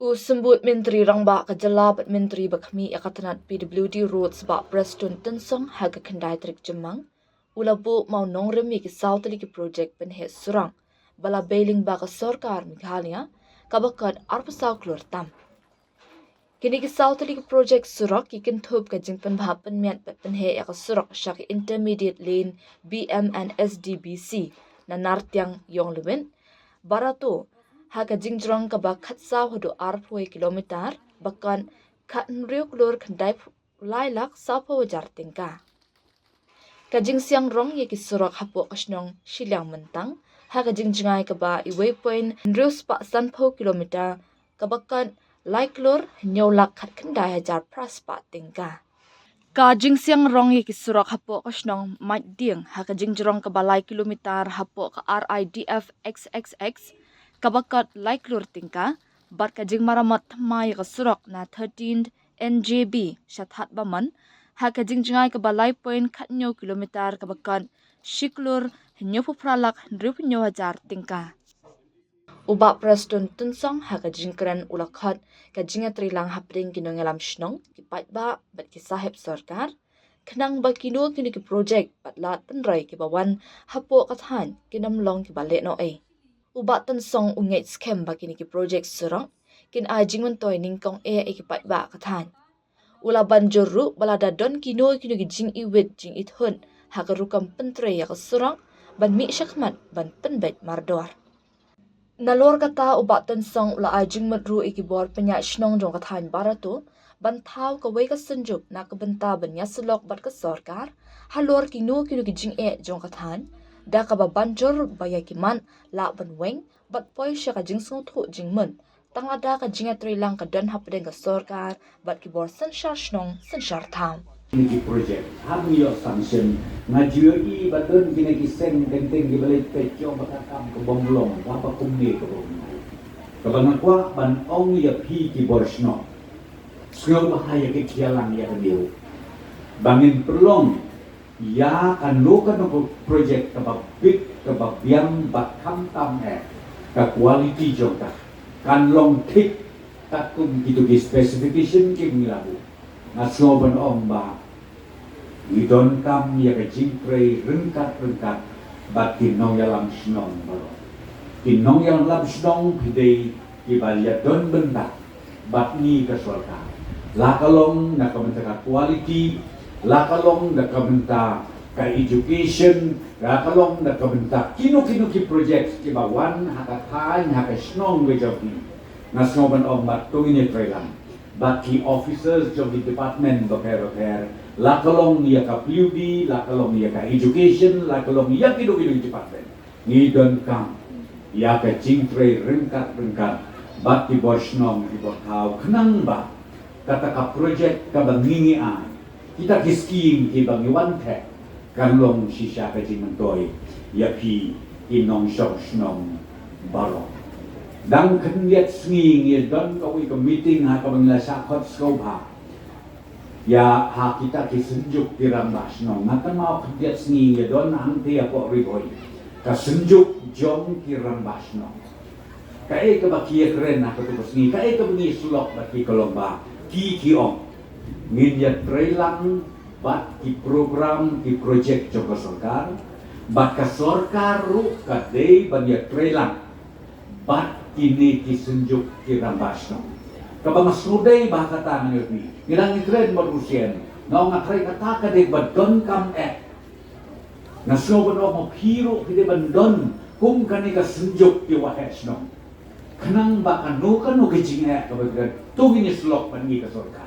Ku sembut Menteri Rangba Kejalabat Menteri Bakmi Akatanat PWD Roads Bak Preston Tensong Haga Kendai Trik Jemang Ulabu mau nongremi ki sautali ki projek penhe surang bala bailing baka sorkar Meghalaya kabakat arpasau klur tam. Kini ki sautali ki projek surak ki kintup ka jingpan bahapan miat penhe ya ka surak syaki intermediate lane BM and SDBC na nartiang yong lewin barato haka jingjrong ka bakat sa hudu arpoi kilometer bakan kat nriu klur kendai lailak sapo wajar tingka. Kajing siang rong ye kisurak hapo kasnong silang mentang ha kajing jengai ka ba iway point nriu spa sanpo kilometer kabakan laiklor nyolak kat kendai hajar praspa tingka. Kajing siang rong ye kisurak hapo kasnong mat ding ha kajing jerong ka balai kilometer hapo ka RIDF XXX kabakat laiklor tingka bat kajing maramat thamai ka surak na 13 NJB syathat baman ha kajing jengai ka balai point khatnyo kilometer kabakan shiklur nyo pupralak ndrup nyo hajar tingka. Uba Preston Tensong ha kajing keren ulakhat kajing atrilang hapring kinongelam shnong kipat ba bat ki sahib sarkar kenang ba kino kini ki project bat lat penrai ki bawan hapo kathan kinam long ki bale no ai. Uba Tensong ungait scam ba kini ki project surang kin ajing mentoy ningkong kipat ba kathan. Ula banjur ru balada don kino ki jing iwit jing ithun ha karukam pentre ya surang ban mi syakmat ban penbet mardor. Nalor kata uba Tensong ula ajing medru ikibor penyak shnong jong kathan barato ban thau ka wei ka senjuk na ka benta ban ya selok bat ka sarkar halor kino ki jing jong kathan da ka ba banjur baya kiman la ban weng bat poi sya ka jing song thu jing mun tang ada ka jing atrilang ka don hapden ka sarkar bat kibor senshar shnong senshar thau. Ini projek kami yo sanction ngajio I batun kini kiseng tenteng di balik pecong bakakam ke bomblong apa kumni ke bomblong kebanakwa ban ong ya pi ki borsno sngau bahaya ke kialang ya dia bangin perlong ya kan lo kan projek ke big ke biang bakam tam ke quality jongka kan long tik takum gitu di specification ki milabu nasioban omba idon kam ya ke jingkre rengkat bat kinong yalam snong balo kinong yalam snong pidei ibalia don benda bat ni ke surga la kalong nak ka quality la kalong nak ka education la kalong nak kino ki project ki bawan haka thain haka snong bejoki nasioban omba tungine trelang baki officers jom di department repair la kalong ya ka PUD la kalong ya ka education la kalong ya kido department ni don kam ya ka jingtre rengkat baki bosnong di botau kenang ba kata ka project ka bangingi kita ki scheme ki bangi one tech kan long shisha ka jingmentoi ya pi inong shong barong dang kendiat snging ya don kawi ke meeting ha ka bangla sakot skoba ya ha kita ki senjuk di rambas no ngata mau kendiat snging ya don angti apa riboi ka senjuk jom ki rambas no ka ke baki keren ha ka tu sngi ka ke bengi sulok baki kolomba ki ong ngin ya trailang bat ki program ki project joko sarkar bat ka sarkar ru ka dei ban ya trailang bat kini kisenjuk kirambasno kabang sudai bahkata ngerti ngilang ikren berusien ngau ngakrai kata ka de badon kam nasno bono mo hiro kide bandon kum kani ka senjuk ki wahesno kenang ba kanu kejing ka bagan tugini slok pangi ka sorka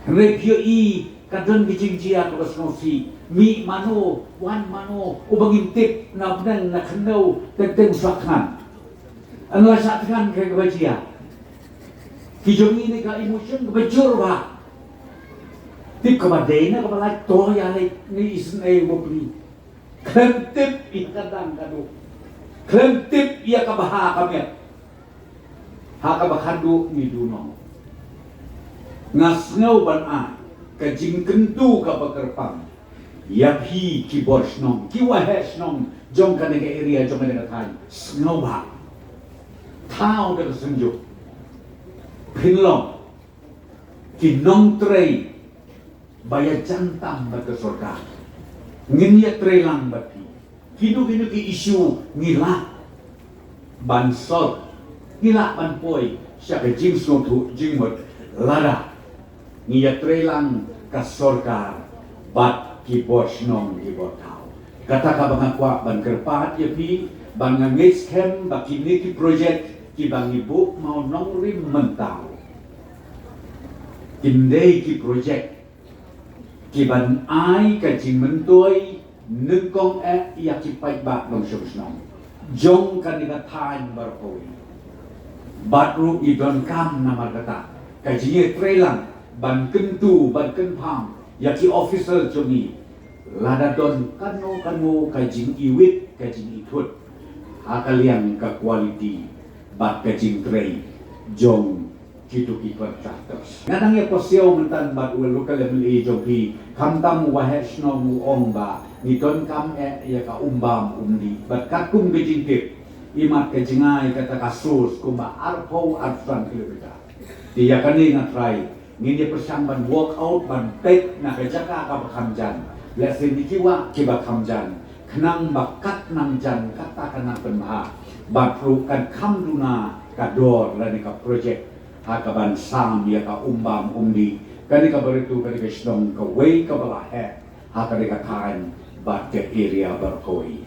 review I kadon kejing cia ka basno si mi mano wan mano ubangin tip na benan na kenau tenteng sakhan anu asatkan ke kebajian kijong ini ka emotion kebajur ba tip kabadena kabalai to ya ni isen wobli klentip ikadang kadu klentip ia kabaha kamet ha kabakhandu ni duno ngasngau ban kajing kentu kabakerpang ya phi ki borsnong ki wahesnong jong kana ke area jong kana thai ngau ba thao được senjuk Pinlong kinong trey bayar jantam batu surga nginya trey lang bati kinu ki isu ngila bansol ngila ban poi siya ke jing tu jing mot lada ngiya trey lang ka surga bat ki bos nong ki botau kata ka bangakwa ban kerpat ya pi bang ngis kem bakini ki project ki bang ibu mau nong rim mentau Kindai ki project ki ban ai ka jing mentoi nengkong ya ki pai ba dong sungsnong jong kan ni time barpoi batru i don kam nama kata ka jing trelang ban kentu ban kenpam ya ki officer jomi lada don kano ka jing iwit ka jing itut akaliang ka quality bat ka jing trei jong kitu ki contractors ngadang ya posyo mentan bat ul local level e jogi kamtam wahes no mu omba ni don kam ya ka umbam umdi bat kakum bejingkip imat ke jingai kata kasus kumba arpo arfan kilometer dia kani ngatrai ngin dia persamban walk out ban pek na ke jaka ka bakamjan lesen dikiwa ki bakamjan kenang bakat nang jan kata kana penha batru kan kamduna ka dor lani ka project hakaban sam ya ka umbam umdi kani ka beritu kani ka shnong ka way ka balahe hakani ka kain bat ke area barkoi